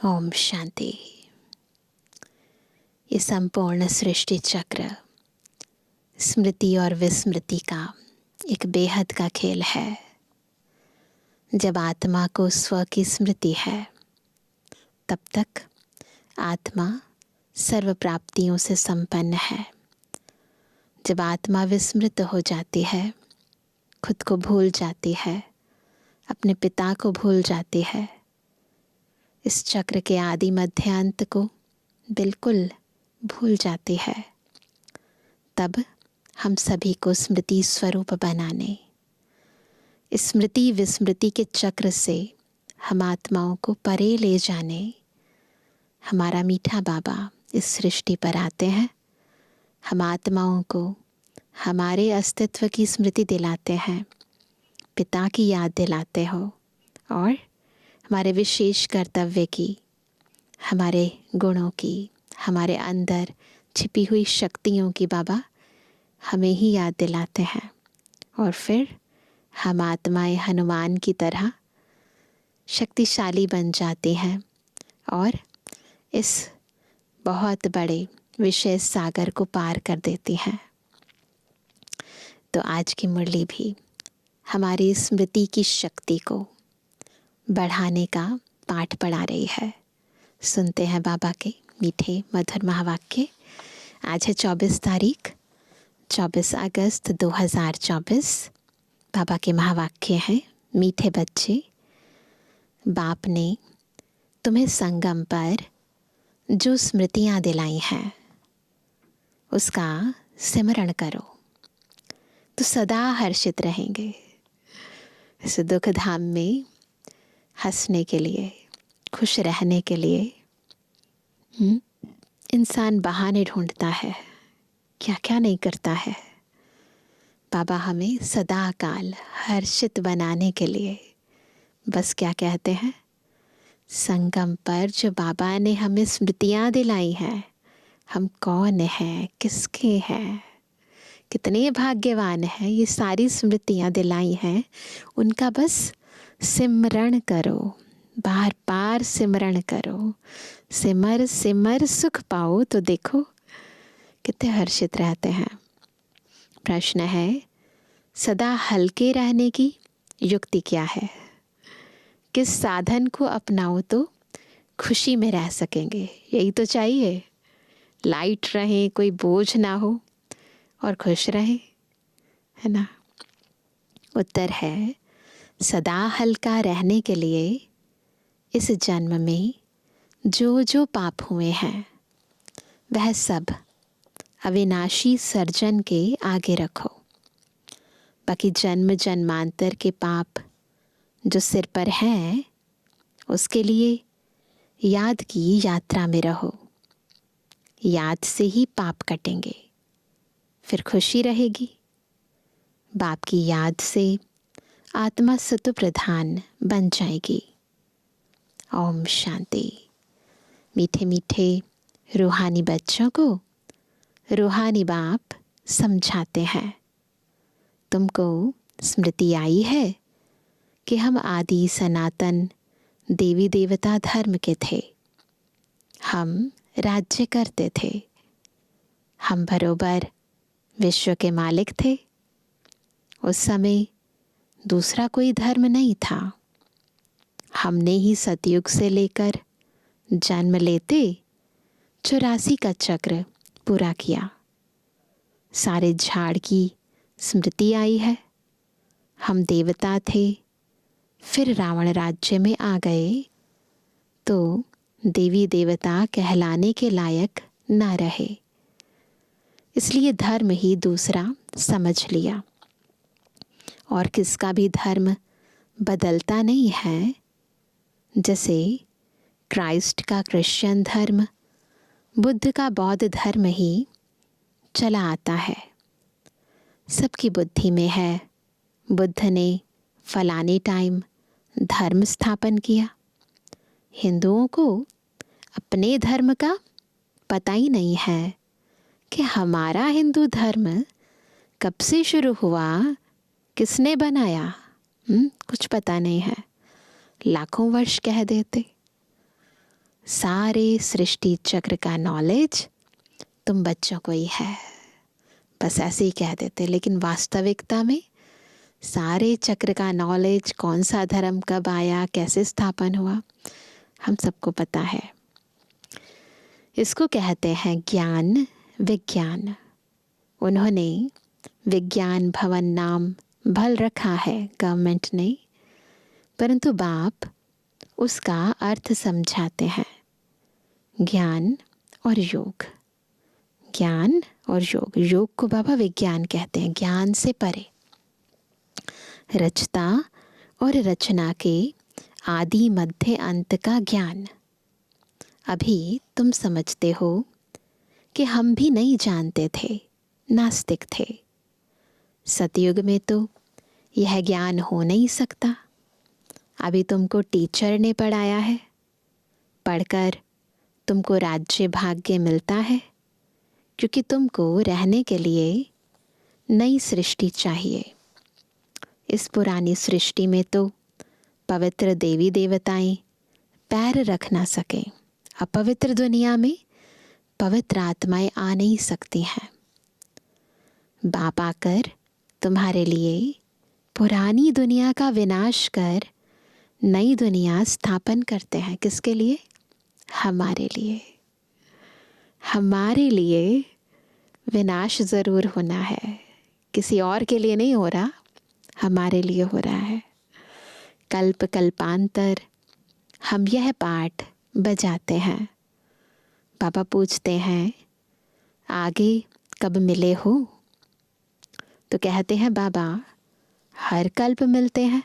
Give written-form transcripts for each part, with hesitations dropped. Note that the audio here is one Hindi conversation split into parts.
ओम शांति। ये संपूर्ण सृष्टि चक्र स्मृति और विस्मृति का एक बेहद का खेल है। जब आत्मा को स्व की स्मृति है तब तक आत्मा सर्व प्राप्तियों से संपन्न है। जब आत्मा विस्मृत हो जाती है, खुद को भूल जाती है, अपने पिता को भूल जाती है, इस चक्र के आदि मध्य अंत को बिल्कुल भूल जाती है, तब हम सभी को स्मृति स्वरूप बनाने, स्मृति विस्मृति के चक्र से हम आत्माओं को परे ले जाने हमारा मीठा बाबा इस सृष्टि पर आते हैं। हम आत्माओं को हमारे अस्तित्व की स्मृति दिलाते हैं, पिता की याद दिलाते हो और हमारे विशेष कर्तव्य की, हमारे गुणों की, हमारे अंदर छिपी हुई शक्तियों की बाबा हमें ही याद दिलाते हैं। और फिर हम आत्माएं हनुमान की तरह शक्तिशाली बन जाते हैं और इस बहुत बड़े विषय सागर को पार कर देती हैं। तो आज की मुरली भी हमारी स्मृति की शक्ति को बढ़ाने का पाठ पढ़ा रही है। सुनते हैं बाबा के मीठे मधुर महावाक्य। आज है 24 तारीख, 24 अगस्त 2024। बाबा के महावाक्य हैं, मीठे बच्चे, बाप ने तुम्हें संगम पर जो स्मृतियाँ दिलाई हैं उसका सिमरण करो तो सदा हर्षित रहेंगे। इस दुख धाम में हंसने के लिए, खुश रहने के लिए इंसान बहाने ढूंढता है, क्या क्या नहीं करता है। बाबा हमें सदा काल हर्षित बनाने के लिए बस क्या कहते हैं, संगम पर जो बाबा ने हमें स्मृतियाँ दिलाई हैं, हम कौन हैं, किसके हैं, कितने भाग्यवान हैं, ये सारी स्मृतियाँ दिलाई हैं, उनका बस सिमरण करो, बार बार सिमरण करो। सिमर सिमर सुख पाओ तो देखो कितने हर्षित रहते हैं। प्रश्न है, सदा हल्के रहने की युक्ति क्या है? किस साधन को अपनाओ तो खुशी में रह सकेंगे? यही तो चाहिए, लाइट रहे, कोई बोझ ना हो और खुश रहे, है ना? उत्तर है, सदा हल्का रहने के लिए इस जन्म में जो जो पाप हुए हैं वह सब अविनाशी सर्जन के आगे रखो। बाकी जन्म जन्मांतर के पाप जो सिर पर हैं उसके लिए याद की यात्रा में रहो। याद से ही पाप कटेंगे, फिर खुशी रहेगी। बाप की याद से आत्मा सत्व प्रधान बन जाएगी। ओम शांति। मीठे मीठे रूहानी बच्चों को रूहानी बाप समझाते हैं, तुमको स्मृति आई है कि हम आदि सनातन देवी देवता धर्म के थे। हम राज्य करते थे, हम बरोबर विश्व के मालिक थे। उस समय दूसरा कोई धर्म नहीं था। हमने ही सतयुग से लेकर जन्म लेते 84 का चक्र पूरा किया। सारे झाड़ की स्मृति आई है। हम देवता थे, फिर रावण राज्य में आ गए तो देवी देवता कहलाने के लायक ना रहे, इसलिए धर्म ही दूसरा समझ लिया। और किसका भी धर्म बदलता नहीं है, जैसे क्राइस्ट का क्रिश्चियन धर्म, बुद्ध का बौद्ध धर्म ही चला आता है। सबकी बुद्धि में है, बुद्ध ने फलाने टाइम धर्म स्थापन किया। हिंदुओं को अपने धर्म का पता ही नहीं है कि हमारा हिंदू धर्म कब से शुरू हुआ, किसने बनाया, कुछ पता नहीं है। लाखों वर्ष कह देते। सारे सृष्टि चक्र का नॉलेज तुम बच्चों को ही है। बस ऐसे ही कह देते, लेकिन वास्तविकता में सारे चक्र का नॉलेज, कौन सा धर्म कब आया, कैसे स्थापन हुआ, हम सबको पता है। इसको कहते हैं ज्ञान विज्ञान। उन्होंने विज्ञान भवन नाम भल रखा है गवर्नमेंट ने, परंतु बाप उसका अर्थ समझाते हैं। ज्ञान और योग, ज्ञान और योग, योग को बाबा विज्ञान कहते हैं, ज्ञान से परे, रचता और रचना के आदि मध्य अंत का ज्ञान। अभी तुम समझते हो कि हम भी नहीं जानते थे, नास्तिक थे। सतयुग में तो यह ज्ञान हो नहीं सकता। अभी तुमको टीचर ने पढ़ाया है, पढ़कर तुमको राज्य भाग्य मिलता है, क्योंकि तुमको रहने के लिए नई सृष्टि चाहिए। इस पुरानी सृष्टि में तो पवित्र देवी देवताएं पैर रख ना सके। अपवित्र दुनिया में पवित्र आत्माएं आ नहीं सकती हैं। बाप आकर तुम्हारे लिए पुरानी दुनिया का विनाश कर नई दुनिया स्थापन करते हैं। किसके लिए? हमारे लिए। हमारे लिए विनाश ज़रूर होना है, किसी और के लिए नहीं हो रहा, हमारे लिए हो रहा है। कल्प कल्पांतर हम यह पाठ बजाते हैं। पापा पूछते हैं आगे कब मिले हो? तो कहते हैं बाबा हर कल्प मिलते हैं,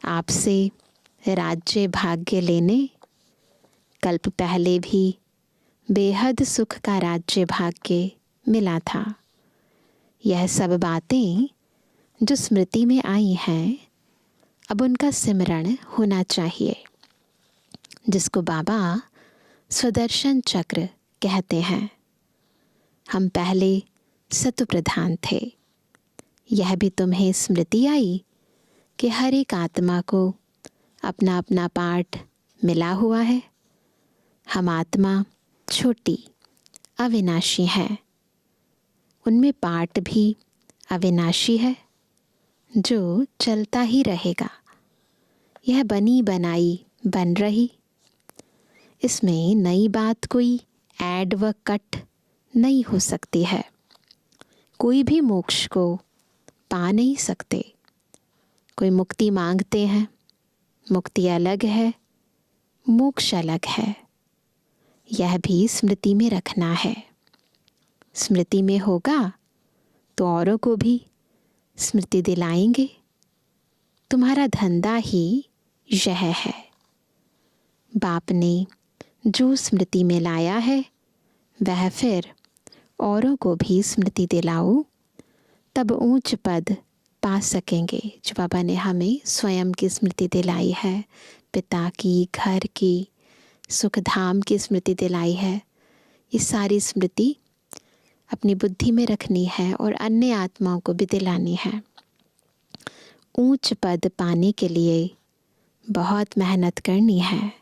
आपसे राज्य भाग्य लेने। कल्प पहले भी बेहद सुख का राज्य भाग्य मिला था। यह सब बातें जो स्मृति में आई हैं, अब उनका सिमरण होना चाहिए, जिसको बाबा स्वदर्शन चक्र कहते हैं। हम पहले सत्व प्रधान थे। यह भी तुम्हें स्मृति आई कि हर एक आत्मा को अपना अपना पाठ मिला हुआ है। हम आत्मा छोटी अविनाशी है, उनमें पाठ भी अविनाशी है, जो चलता ही रहेगा। यह बनी बनाई बन रही, इसमें नई बात कोई ऐड व कट नहीं हो सकती है। कोई भी मोक्ष को पा नहीं सकते। कोई मुक्ति मांगते हैं, मुक्ति अलग है, मोक्ष अलग है। यह भी स्मृति में रखना है। स्मृति में होगा तो औरों को भी स्मृति दिलाएंगे। तुम्हारा धंधा ही यह है। बाप ने जो स्मृति में लाया है वह फिर औरों को भी स्मृति दिलाओ, तब ऊंच पद पा सकेंगे। जो बाबा ने हमें स्वयं की स्मृति दिलाई है, पिता की, घर की, सुखधाम की स्मृति दिलाई है, ये सारी स्मृति अपनी बुद्धि में रखनी है और अन्य आत्माओं को भी दिलानी है। ऊंच पद पाने के लिए बहुत मेहनत करनी है।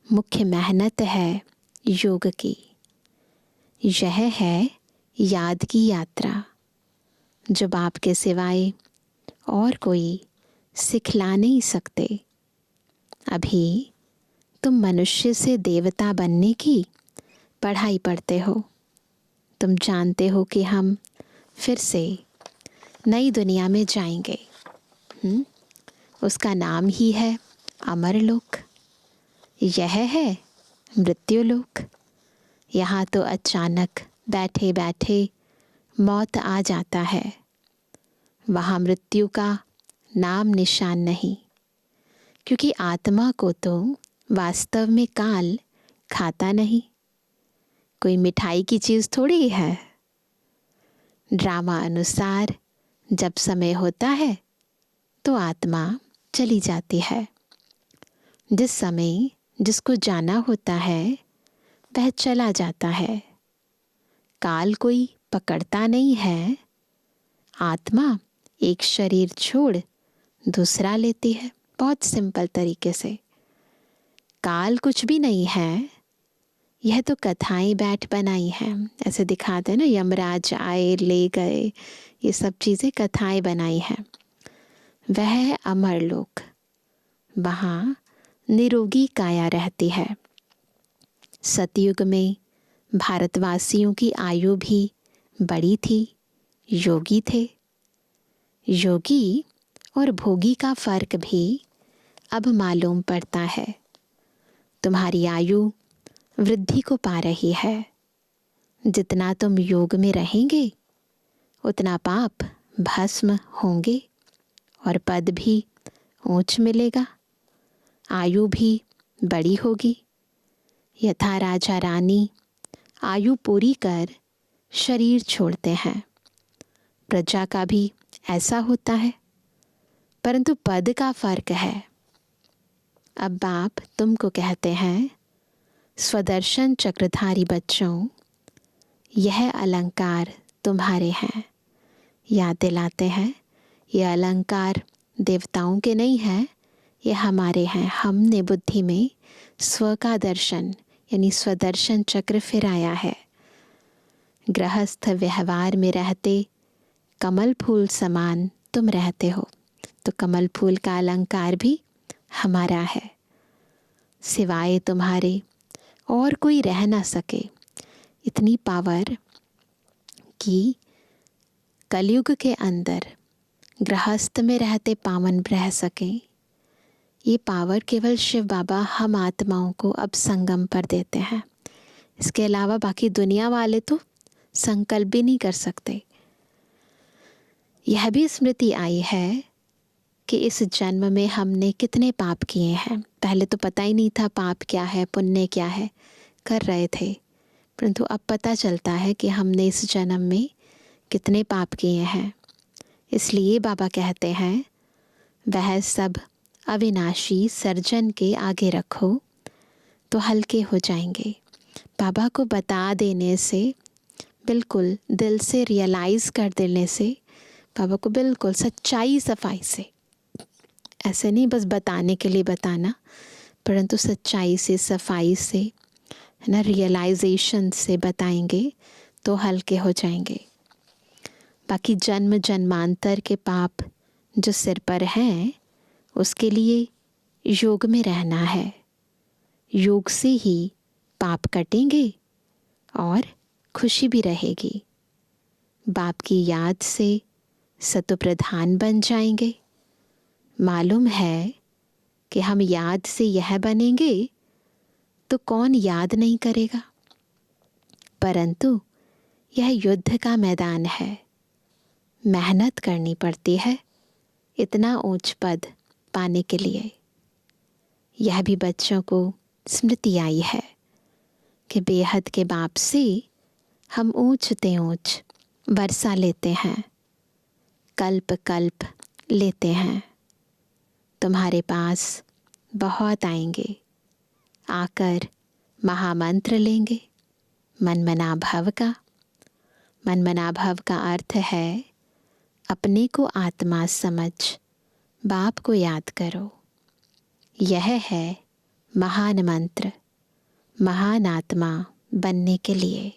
मुख्य मेहनत है योग की। यह है याद की यात्रा, जो बाप के सिवाय और कोई सिखला नहीं सकते। अभी तुम मनुष्य से देवता बनने की पढ़ाई पढ़ते हो। तुम जानते हो कि हम फिर से नई दुनिया में जाएंगे। उसका नाम ही है अमरलोक। यह है मृत्युलोक। यहाँ तो अचानक बैठे बैठे मौत आ जाता है। वहाँ मृत्यु का नाम निशान नहीं, क्योंकि आत्मा को तो वास्तव में काल खाता नहीं। कोई मिठाई की चीज़ थोड़ी है। ड्रामा अनुसार जब समय होता है तो आत्मा चली जाती है। जिस समय जिसको जाना होता है वह चला जाता है। काल कोई पकड़ता नहीं है। आत्मा एक शरीर छोड़ दूसरा लेती है, बहुत सिंपल तरीके से। काल कुछ भी नहीं है, यह तो कथाएं बैठ बनाई हैं। ऐसे दिखाते हैं ना, यमराज आए ले गए, ये सब चीज़ें कथाएं बनाई हैं। वह है अमर लोक, वहाँ निरोगी काया रहती है। सतयुग में भारतवासियों की आयु भी बड़ी थी, योगी थे। योगी और भोगी का फर्क भी अब मालूम पड़ता है। तुम्हारी आयु वृद्धि को पा रही है। जितना तुम योग में रहेंगे उतना पाप भस्म होंगे और पद भी ऊंच मिलेगा, आयु भी बड़ी होगी। यथा राजा रानी आयु पूरी कर शरीर छोड़ते हैं, प्रजा का भी ऐसा होता है, परंतु पद का फर्क है। अब बाप तुमको कहते हैं, स्वदर्शन चक्रधारी बच्चों, यह अलंकार तुम्हारे हैं। याद दिलाते हैं, ये अलंकार देवताओं के नहीं हैं, ये हमारे हैं। हमने बुद्धि में स्व का दर्शन यानी स्वदर्शन चक्र फिराया है। गृहस्थ व्यवहार में रहते कमल फूल समान तुम रहते हो, तो कमल फूल का अलंकार भी हमारा है। सिवाय तुम्हारे और कोई रह ना सके, इतनी पावर कि कलयुग के अंदर गृहस्थ में रहते पावन रह सकें। ये पावर केवल शिव बाबा हम आत्माओं को अब संगम पर देते हैं। इसके अलावा बाकी दुनिया वाले तो संकल्प भी नहीं कर सकते। यह भी स्मृति आई है कि इस जन्म में हमने कितने पाप किए हैं। पहले तो पता ही नहीं था पाप क्या है, पुण्य क्या है, कर रहे थे, परंतु अब पता चलता है कि हमने इस जन्म में कितने पाप किए हैं। इसलिए बाबा कहते हैं, वह सब अविनाशी सर्जन के आगे रखो तो हल्के हो जाएंगे। बाबा को बता देने से, बिल्कुल दिल से रियलाइज़ कर देने से, बाबा को बिल्कुल सच्चाई सफाई से, ऐसे नहीं बस बताने के लिए बताना, परंतु सच्चाई से सफाई से, है ना, रियलाइजेशन से बताएंगे तो हल्के हो जाएंगे। बाकी जन्म जन्मांतर के पाप जो सिर पर हैं, उसके लिए योग में रहना है। योग से ही पाप कटेंगे और खुशी भी रहेगी। बाप की याद से सतोप्रधान बन जाएंगे। मालूम है कि हम याद से यह बनेंगे तो कौन याद नहीं करेगा, परंतु यह युद्ध का मैदान है, मेहनत करनी पड़ती है इतना ऊंच पद पाने के लिए। यह भी बच्चों को स्मृति आई है कि बेहद के बाप से हम ऊंच ते ऊंच वर्षा लेते हैं, कल्प कल्प लेते हैं। तुम्हारे पास बहुत आएंगे, आकर महामंत्र लेंगे मनमना भव का। मनमना भव का अर्थ है अपने को आत्मा समझ बाप को याद करो। यह है महान मंत्र महान आत्मा बनने के लिए।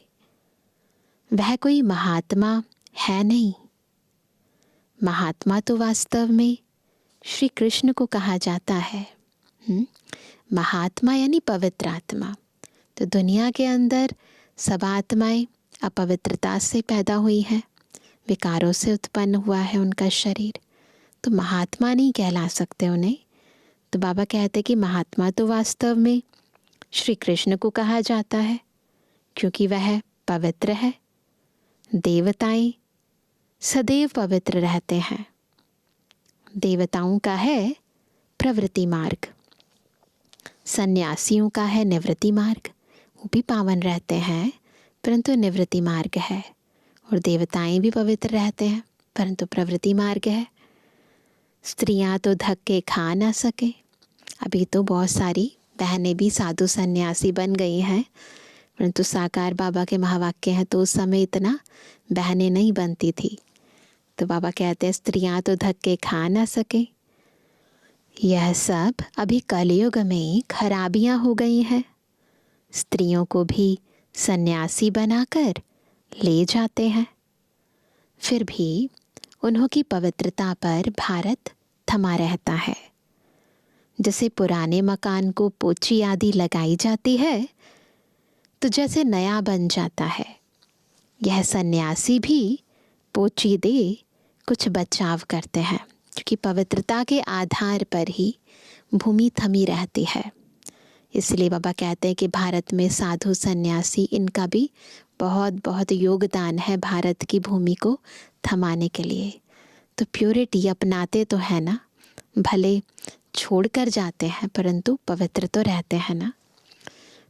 वह कोई महात्मा है नहीं। महात्मा तो वास्तव में श्री कृष्ण को कहा जाता है। महात्मा यानी पवित्र आत्मा। तो दुनिया के अंदर सब आत्माएं अपवित्रता से पैदा हुई हैं, विकारों से उत्पन्न हुआ है उनका शरीर, तो महात्मा नहीं कहला सकते उन्हें। तो बाबा कहते कि महात्मा तो वास्तव में श्री कृष्ण को कहा जाता है, क्योंकि वह पवित्र है। देवताएं सदैव पवित्र रहते हैं। देवताओं का है प्रवृत्ति मार्ग, सन्यासियों का है निवृत्ति मार्ग। वो भी पावन रहते हैं, परंतु निवृत्ति मार्ग है। और देवताएं भी पवित्र रहते हैं, परंतु प्रवृत्ति मार्ग है। स्त्रियां तो धक्के खा ना सके। अभी तो बहुत सारी बहनें भी साधु सन्यासी बन गई हैं, परंतु साकार बाबा के महावाक्य हैं तो उस समय इतना बहनें नहीं बनती थी। तो बाबा कहते हैं स्त्रियां तो धक्के खा ना सके। यह सब अभी कलयुग में खराबियां हो गई हैं। स्त्रियों को भी सन्यासी बनाकर ले जाते हैं। फिर भी उन्हों की पवित्रता पर भारत थमा रहता है। जैसे पुराने मकान को पोची आदि लगाई जाती है तो जैसे नया बन जाता है, यह सन्यासी भी पोची दे कुछ बचाव करते हैं, क्योंकि पवित्रता के आधार पर ही भूमि थमी रहती है। इसलिए बाबा कहते हैं कि भारत में साधु सन्यासी, इनका भी बहुत बहुत योगदान है भारत की भूमि को थमाने के लिए। तो प्योरिटी अपनाते तो है ना, भले छोड़ कर जाते हैं परंतु पवित्र तो रहते हैं ना।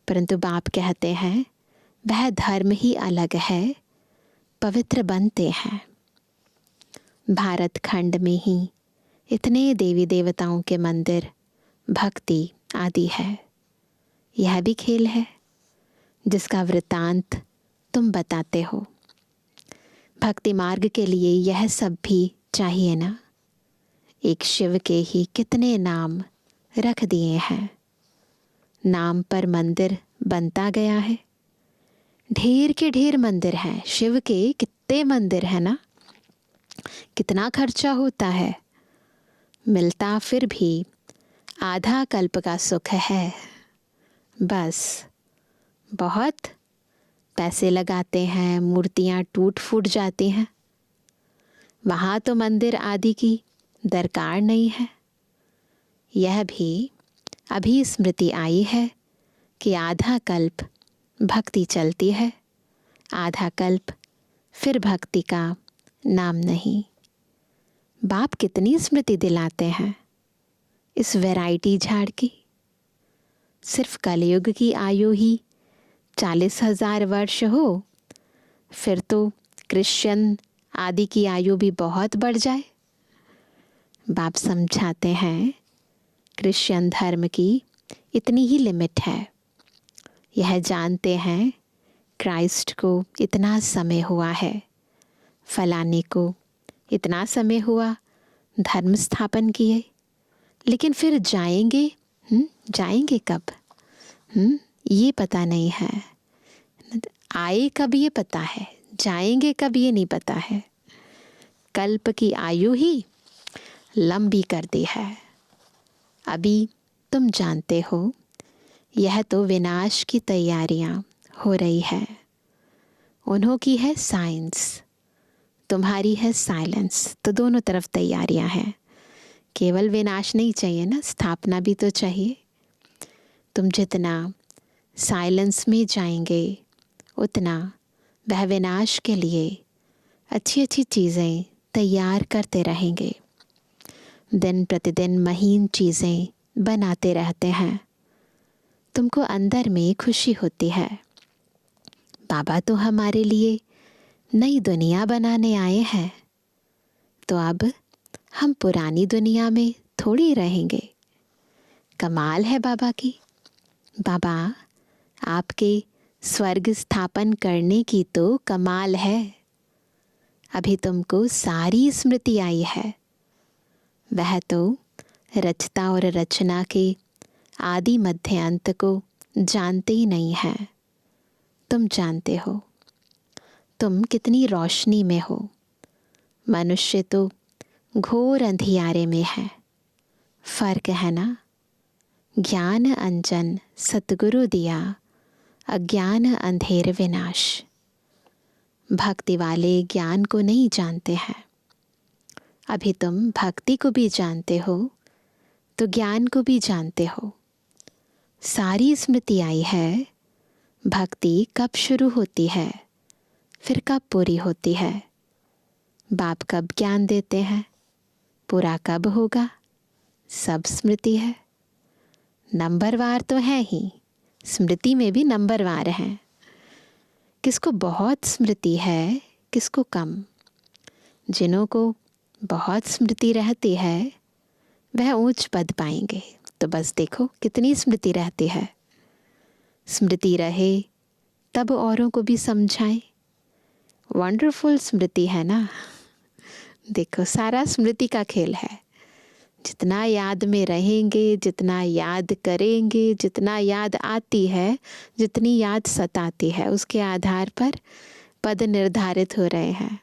परंतु बाप कहते हैं वह धर्म ही अलग है, पवित्र बनते हैं। भारत खंड में ही इतने देवी देवताओं के मंदिर, भक्ति आदि है। यह भी खेल है जिसका वृतांत तुम बताते हो। भक्ति मार्ग के लिए यह सब भी चाहिए ना। एक शिव के ही कितने नाम रख दिए हैं, नाम पर मंदिर बनता गया है। ढेर के ढेर मंदिर हैं, शिव के कितने मंदिर हैं ना। कितना खर्चा होता है, मिलता फिर भी आधा कल्प का सुख है। बस बहुत पैसे लगाते हैं, मूर्तियाँ टूट फूट जाती हैं। वहाँ तो मंदिर आदि की दरकार नहीं है। यह भी अभी स्मृति आई है कि आधा कल्प भक्ति चलती है, आधा कल्प फिर भक्ति का नाम नहीं। बाप कितनी स्मृति दिलाते हैं इस वैरायटी झाड़ की। सिर्फ कलयुग की आयु ही 40,000 वर्ष हो, फिर तो क्रिश्चियन आदि की आयु भी बहुत बढ़ जाए। बाप समझाते हैं क्रिश्चियन धर्म की इतनी ही लिमिट है। यह जानते हैं क्राइस्ट को इतना समय हुआ है, फलाने को इतना समय हुआ धर्म स्थापन किए, लेकिन फिर जाएंगे जाएंगे कब ये पता नहीं है। आए कब ये पता है, जाएंगे कब ये नहीं पता है। कल्प की आयु ही लंबी कर दी है। अभी तुम जानते हो यह तो विनाश की तैयारियां हो रही है। उन्हों की है साइंस, तुम्हारी है साइलेंस। तो दोनों तरफ तैयारियां हैं। केवल विनाश नहीं चाहिए ना, स्थापना भी तो चाहिए। तुम जितना साइलेंस में जाएंगे उतना वह विनाश के लिए अच्छी अच्छी चीज़ें तैयार करते रहेंगे। दिन प्रतिदिन महीन चीज़ें बनाते रहते हैं। तुमको अंदर में खुशी होती है। बाबा तो हमारे लिए नई दुनिया बनाने आए हैं, तो अब हम पुरानी दुनिया में थोड़ी रहेंगे। कमाल है बाबा की। बाबा आपके स्वर्ग स्थापन करने की तो कमाल है। अभी तुमको सारी स्मृति आई है। वह तो रचता और रचना के आदि मध्य अंत को जानते ही नहीं है। तुम जानते हो तुम कितनी रोशनी में हो। मनुष्य तो घोर अंधियारे में है। फर्क है ना। ज्ञान अंजन सतगुरु दिया, अज्ञान अंधेर विनाश। भक्ति वाले ज्ञान को नहीं जानते हैं। अभी तुम भक्ति को भी जानते हो तो ज्ञान को भी जानते हो। सारी स्मृति आई है। भक्ति कब शुरू होती है, फिर कब पूरी होती है। बाप कब ज्ञान देते हैं, पूरा कब होगा, सब स्मृति है। नंबरवार तो है ही, स्मृति में भी नंबरवार हैं। किसको बहुत स्मृति है, किसको कम। जिन्हों को बहुत स्मृति रहती है वह ऊंच पद पाएंगे। तो बस देखो कितनी स्मृति रहती है। स्मृति रहे तब औरों को भी समझाएं। वंडरफुल स्मृति है ना। देखो सारा स्मृति का खेल है। जितना याद में रहेंगे, जितना याद करेंगे, जितना याद आती है, जितनी याद सताती है, उसके आधार पर पद निर्धारित हो रहे हैं,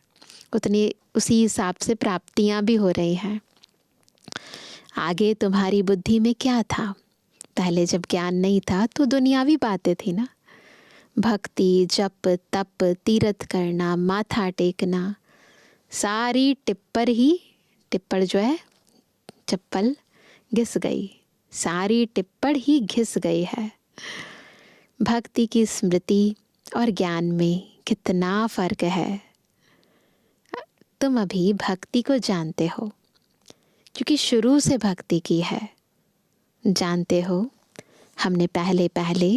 उतनी उसी हिसाब से प्राप्तियां भी हो रही हैं। आगे तुम्हारी बुद्धि में क्या था? पहले जब ज्ञान नहीं था तो दुनियावी बातें थी ना, भक्ति, जप, तप, तीर्थ करना, माथा टेकना, सारी टिप्पड़ जो है चप्पल घिस गई, सारी टिप्पण ही घिस गई है। भक्ति की स्मृति और ज्ञान में कितना फर्क है। तुम अभी भक्ति को जानते हो क्योंकि शुरू से भक्ति की है। जानते हो हमने पहले पहले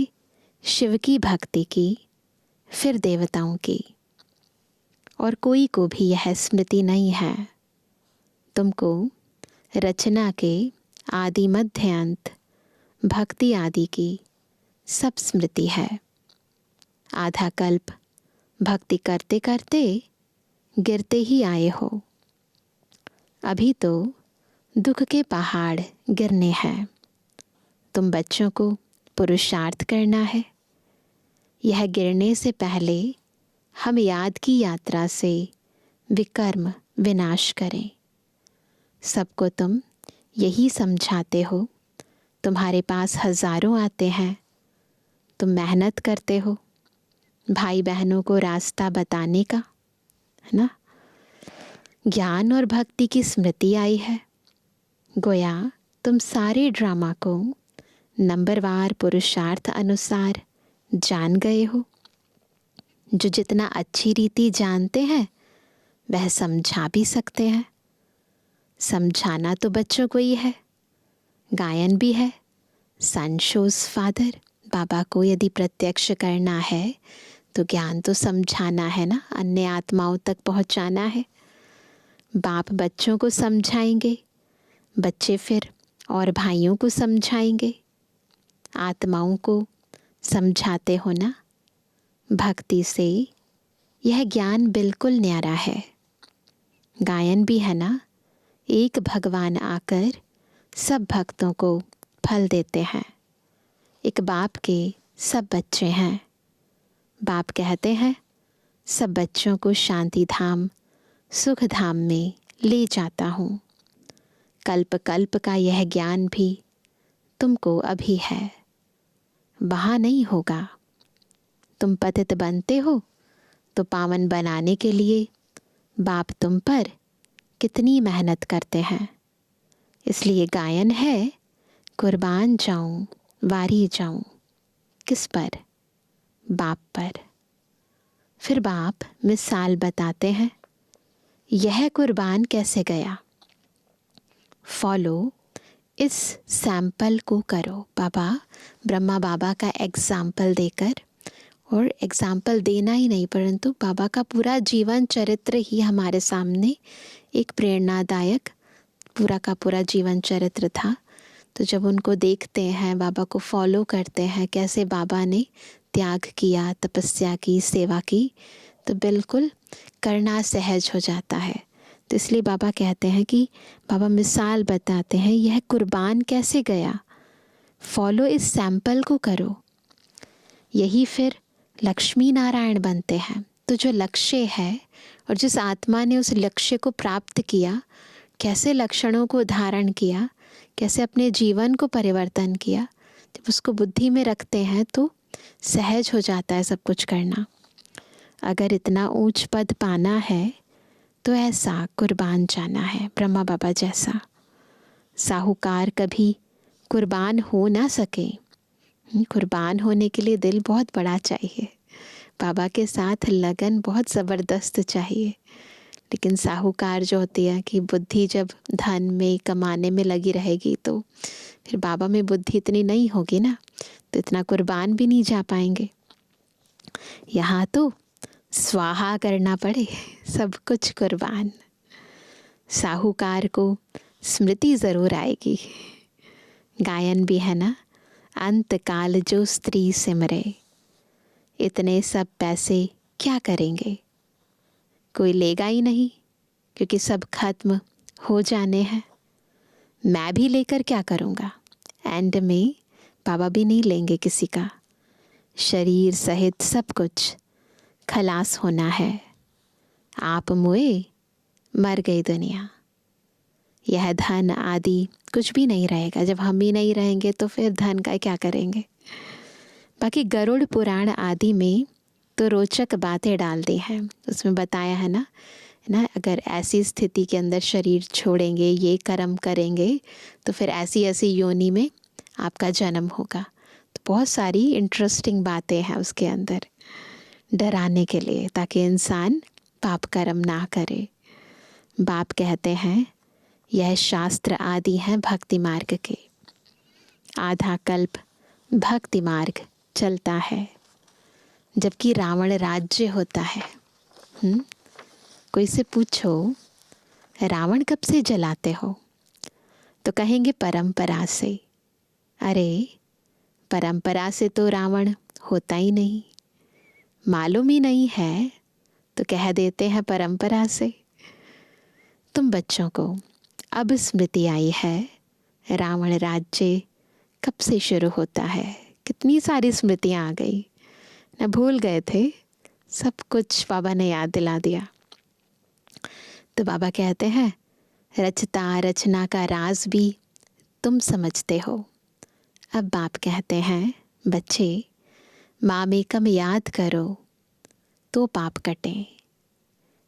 शिव की भक्ति की, फिर देवताओं की, और कोई को भी यह स्मृति नहीं है। तुमको रचना के आदि मध्य अंत, भक्ति आदि की सब स्मृति है। आधा कल्प भक्ति करते करते गिरते ही आए हो। अभी तो दुख के पहाड़ गिरने हैं। तुम बच्चों को पुरुषार्थ करना है। यह गिरने से पहले हम याद की यात्रा से विकर्म विनाश करें। सबको तुम यही समझाते हो। तुम्हारे पास हजारों आते हैं, तुम मेहनत करते हो भाई बहनों को रास्ता बताने का, है ना। ज्ञान और भक्ति की स्मृति आई है। गोया तुम सारे ड्रामा को नंबरवार पुरुषार्थ अनुसार जान गए हो। जो जितना अच्छी रीति जानते हैं वह समझा भी सकते हैं। समझाना तो बच्चों को ही है, गायन भी है। सन शोज फादर, बाबा को यदि प्रत्यक्ष करना है तो ज्ञान तो समझाना है ना, अन्य आत्माओं तक पहुंचाना है। बाप बच्चों को समझाएंगे, बच्चे फिर और भाइयों को समझाएंगे, आत्माओं को समझाते हो ना। भक्ति से यह ज्ञान बिल्कुल न्यारा है। गायन भी है ना, एक भगवान आकर सब भक्तों को फल देते हैं। एक बाप के सब बच्चे हैं। बाप कहते हैं सब बच्चों को शांति धाम, सुख धाम में ले जाता हूँ। कल्प कल्प का यह ज्ञान भी तुमको अभी है, वहाँ नहीं होगा। तुम पतित बनते हो तो पावन बनाने के लिए बाप तुम पर कितनी मेहनत करते हैं। इसलिए गायन है, कुर्बान जाऊं वारी जाऊं। किस पर? बाप पर। फिर बाप मिसाल बताते हैं, यह कुर्बान कैसे गया। फॉलो इस सैंपल को करो। बाबा ब्रह्मा बाबा का एग्जाम्पल देकर, और एग्जाम्पल देना ही नहीं परंतु बाबा का पूरा जीवन चरित्र ही हमारे सामने एक प्रेरणादायक पूरा का पूरा जीवन चरित्र था। तो जब उनको देखते हैं, बाबा को फॉलो करते हैं, कैसे बाबा ने त्याग किया, तपस्या की, सेवा की, तो बिल्कुल करना सहज हो जाता है। तो इसलिए बाबा कहते हैं कि बाबा मिसाल बताते हैं, यह कुर्बान कैसे गया। फॉलो इस सैंपल को करो। यही फिर लक्ष्मी नारायण बनते हैं। तो जो लक्ष्य है और जिस आत्मा ने उस लक्ष्य को प्राप्त किया, कैसे लक्षणों को धारण किया, कैसे अपने जीवन को परिवर्तन किया, जब उसको बुद्धि में रखते हैं तो सहज हो जाता है सब कुछ करना। अगर इतना ऊंच पद पाना है तो ऐसा कुर्बान जाना है, ब्रह्मा बाबा जैसा। साहूकार कभी कुर्बान हो ना सके। कुर्बान होने के लिए दिल बहुत बड़ा चाहिए, बाबा के साथ लगन बहुत ज़बरदस्त चाहिए। लेकिन साहूकार जो होती है कि बुद्धि जब धन में कमाने में लगी रहेगी तो फिर बाबा में बुद्धि इतनी नहीं होगी ना, तो इतना कुर्बान भी नहीं जा पाएंगे। यहाँ तो स्वाहा करना पड़े, सब कुछ कुर्बान। साहूकार को स्मृति ज़रूर आएगी। गायन भी है ना, अंत काल जो स्त्री सिमरे। इतने सब पैसे क्या करेंगे, कोई लेगा ही नहीं क्योंकि सब खत्म हो जाने हैं। मैं भी लेकर क्या करूँगा? एंड में बाबा भी नहीं लेंगे किसी का। शरीर सहित सब कुछ खलास होना है। आप मुए, मर गई दुनिया। यह धन आदि कुछ भी नहीं रहेगा। जब हम ही नहीं रहेंगे तो फिर धन का क्या करेंगे? बाकी गरुड़ पुराण आदि में तो रोचक बातें डाल दी हैं। उसमें बताया है ना अगर ऐसी स्थिति के अंदर शरीर छोड़ेंगे, ये कर्म करेंगे, तो फिर ऐसी ऐसी योनि में आपका जन्म होगा। तो बहुत सारी इंटरेस्टिंग बातें हैं उसके अंदर डराने के लिए, ताकि इंसान पाप कर्म ना करे। बाप कहते हैं यह शास्त्र आदि हैं भक्ति मार्ग के। आधा कल्प भक्ति मार्ग चलता है, जबकि रावण राज्य होता है। कोई से पूछो रावण कब से जलाते हो, तो कहेंगे परंपरा से। अरे परंपरा से तो रावण होता ही नहीं, मालूम ही नहीं है तो कह देते हैं परंपरा से। तुम बच्चों को अब स्मृति आई है, रावण राज्य कब से शुरू होता है। कितनी सारी स्मृतियाँ आ गई ना, भूल गए थे, सब कुछ बाबा ने याद दिला दिया। तो बाबा कहते हैं रचता रचना का राज भी तुम समझते हो। अब बाप कहते हैं बच्चे मामेकम याद करो तो पाप कटे।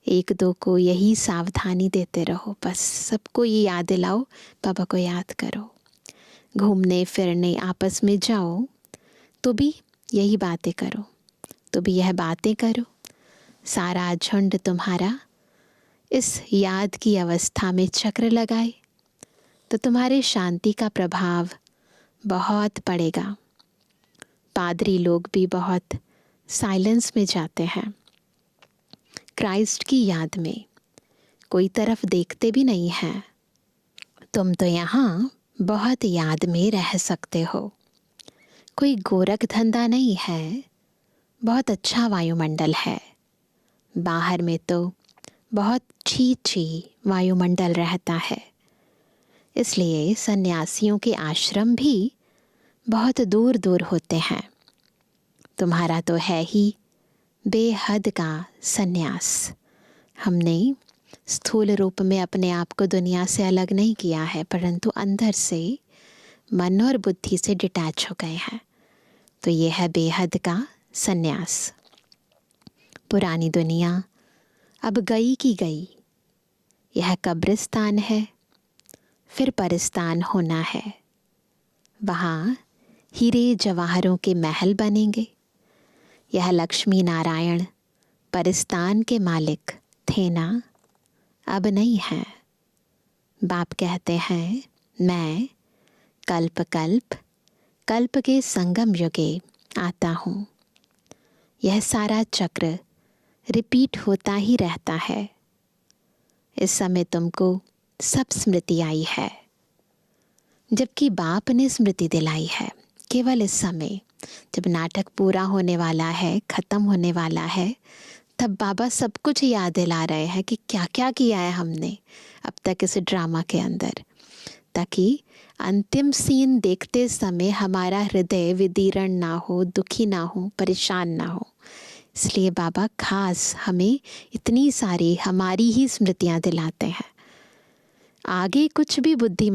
एक दो को यही सावधानी देते रहो, बस सबको ये याद दिलाओ, बाबा को याद करो। घूमने फिरने आपस में जाओ तो भी यही बातें करो, तो भी यह बातें करो। सारा झुंड तुम्हारा इस याद की अवस्था में चक्र लगाए तो तुम्हारे शांति का प्रभाव बहुत पड़ेगा। पादरी लोग भी बहुत साइलेंस में जाते हैं, क्राइस्ट की याद में, कोई तरफ देखते भी नहीं हैं। तुम तो यहाँ बहुत याद में रह सकते हो। कोई गोरख धंधा नहीं है, बहुत अच्छा वायुमंडल है। बाहर में तो बहुत छी वायुमंडल रहता है। इसलिए सन्यासियों के आश्रम भी बहुत दूर दूर होते हैं। तुम्हारा तो है ही बेहद का सन्यास। हमने स्थूल रूप में अपने आप को दुनिया से अलग नहीं किया है, परंतु अंदर से मन और बुद्धि से डिटैच हो गए हैं। तो ये है बेहद का सन्यास। पुरानी दुनिया अब गई की गई, यह कब्रिस्तान है, फिर परिस्तान होना है। वहाँ हीरे जवाहरों के महल बनेंगे। यह लक्ष्मी नारायण परिस्तान के मालिक थे ना, अब नहीं है। बाप कहते हैं मैं कल्प कल्प कल्प के संगम युगे आता हूँ। यह सारा चक्र रिपीट होता ही रहता है। इस समय तुमको सब स्मृति आई है, जबकि बाप ने स्मृति दिलाई है केवल इस समय। जब नाटक पूरा होने वाला है, ख़त्म होने वाला है, तब बाबा सब कुछ याद दिला रहे हैं कि क्या क्या किया है हमने अब तक इस ड्रामा के अंदर, ताकि अंतिम सीन देखते समय हमारा हृदय विदीर्ण ना हो, दुखी ना हो, परेशान ना हो। इसलिए बाबा खास हमें इतनी सारी हमारी ही स्मृतियाँ दिलाते हैं। आगे कुछ भी बुद्धि